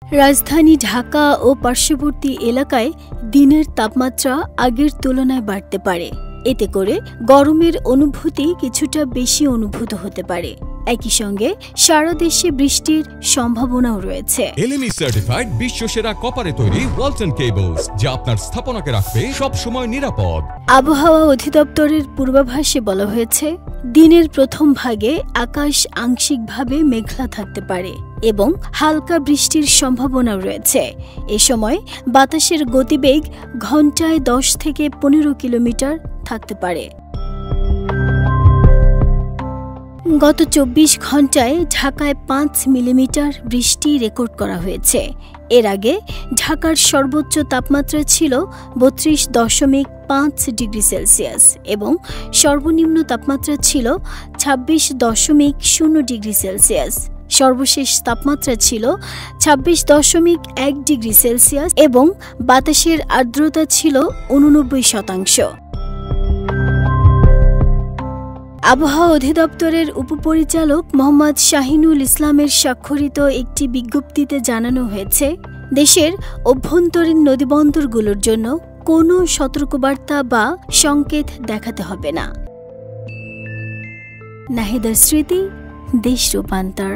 রাজধানী ঢাকা ও পার্শ্ববর্তী এলাকায় দিনের তাপমাত্রা আগের তুলনায় বাড়তে পারে। এতে করে গরমের অনুভূতি কিছুটা বেশি অনুভূত হতে পারে। একই সঙ্গে সারা দেশে বৃষ্টির সম্ভাবনাও রয়েছে। এলএমই সার্টিফাইড বিশ্বসেরা কপারে তৈরি ওয়ালটন কেবলস, যা আপনার স্থাপনাকে রাখবে সব সময় নিরাপদ। আবহাওয়া অধিদপ্তরের পূর্বাভাসে বলা হয়েছে, দিনের প্রথম ভাগে আকাশ আংশিকভাবে মেঘলা থাকতে পারে এবং হালকা বৃষ্টির সম্ভাবনাও রয়েছে। এ সময় বাতাসের গতিবেগ ঘন্টায় 10 থেকে 15 কিলোমিটার থাকতে পারে। গত 24 ঘন্টায় ঢাকায় 5 মিলিমিটার বৃষ্টি রেকর্ড করা হয়েছে। এর আগে ঢাকার সর্বোচ্চ তাপমাত্রা ছিল 32.5 ডিগ্রি সেলসিয়াস এবং সর্বনিম্ন তাপমাত্রা ছিল 26.0 ডিগ্রি সেলসিয়াস। সর্বশেষ তাপমাত্রা ছিল 26.1 ডিগ্রি সেলসিয়াস এবং বাতাসের আর্দ্রতা ছিল 89%। আবহাওয়া অধিদপ্তরের উপপরিচালক মোহাম্মদ শাহিনুল ইসলামের স্বাক্ষরিত একটি বিজ্ঞপ্তিতে জানানো হয়েছে, দেশের অভ্যন্তরীণ নদীবন্দরগুলোর জন্য কোনো সতর্কবার্তা বা সংকেত দেখাতে হবে না। নাহিদার স্মৃতি, দেশ রূপান্তর।